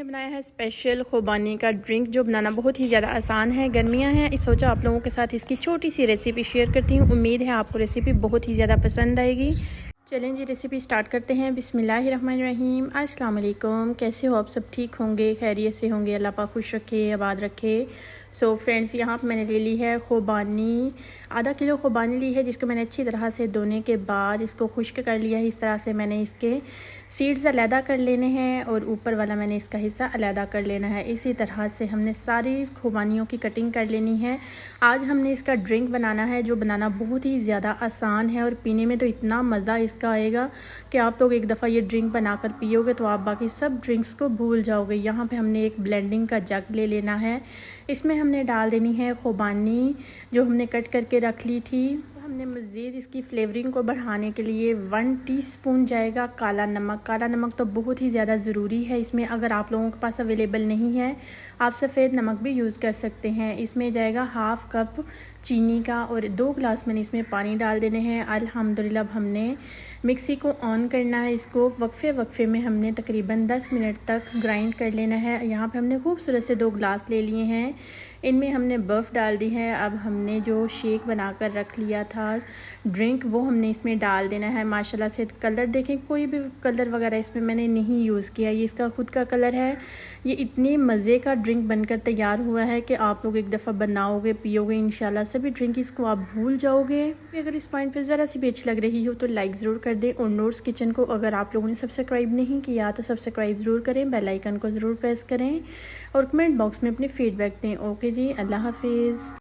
हमने बनाया है स्पेशल खुबानी का ड्रिंक जो बनाना बहुत ही ज़्यादा आसान है। गर्मियां हैं, इस सोचा आप लोगों के साथ इसकी छोटी सी रेसिपी शेयर करती हूँ। उम्मीद है आपको रेसिपी बहुत ही ज़्यादा पसंद आएगी। चलें जी, रेसिपी स्टार्ट करते हैं। बिस्मिल्लाहिर्रहमानिर्रहीम। अस्सलाम वालेकुम। कैसे हो आप? सब ठीक होंगे, खैरियत से होंगे। अल्लाह पाक खुश रखे, आबाद रखे। सो फ्रेंड्स, यहाँ पर मैंने ले ली है खुबानी। आधा किलो खुबानी ली है, जिसको मैंने अच्छी तरह से धोने के बाद इसको खुश्क कर लिया है। इस तरह से मैंने इसके सीड्स अलहदा कर लेने हैं और ऊपर वाला मैंने इसका हिस्सा अलहदा कर लेना है। इसी तरह से हमने सारी खुबानियों की कटिंग कर लेनी है। आज हमने इसका ड्रिंक बनाना है, जो बनाना बहुत ही ज़्यादा आसान है और पीने में तो इतना मज़ा इसका आएगा कि आप लोग एक दफ़ा ये ड्रिंक बनाकर पियोगे तो आप बाकी सब ड्रिंक्स को भूल जाओगे। यहाँ पे हमने एक ब्लेंडिंग का जग ले लेना है। इसमें हमने डाल देनी है खुबानी जो हमने कट करके रख ली थी। हमने मज़ीद इसकी फ्लेवरिंग को बढ़ाने के लिए 1 टीस्पून जाएगा काला नमक। काला नमक तो बहुत ही ज़्यादा ज़रूरी है इसमें। अगर आप लोगों के पास अवेलेबल नहीं है, आप सफ़ेद नमक भी यूज़ कर सकते हैं। इसमें जाएगा हाफ़ कप चीनी का और 2 गिलास मैंने इसमें पानी डाल देने हैं। अल्हम्दुलिल्लाह, अब हमने मिक्सी को ऑन करना है। इसको वक्फे वक्फे में हमने तकरीबन 10 मिनट तक ग्राइंड कर लेना है। यहाँ पे हमने खूबसूरत से 2 गिलास ले लिए हैं। इनमें हमने बर्फ़ डाल दी है। अब हमने जो शेक बनाकर रख लिया था ड्रिंक, वो हमने इसमें डाल देना है। माशाल्लाह से कलर देखें, कोई भी कलर वगैरह इसमें मैंने नहीं यूज़ किया, ये इसका खुद का कलर है। ये इतने मज़े का ड्रिंक बनकर तैयार हुआ है कि आप लोग एक दफ़ा बनाओगे, पियोगे, इंशाल्लाह सभी ड्रिंक इसको आप भूल जाओगे। अगर इस पॉइंट पे ज़रा सी भी अच्छी लग रही हो तो लाइक ज़रूर कर दें और नूर्स किचन को अगर आप लोगों ने सब्सक्राइब नहीं किया तो सब्सक्राइब ज़रूर करें, बेल आइकन को ज़रूर प्रेस करें और कमेंट बॉक्स में अपनी फ़ीडबैक दें। ओके जी, अल्लाह हाफिज़।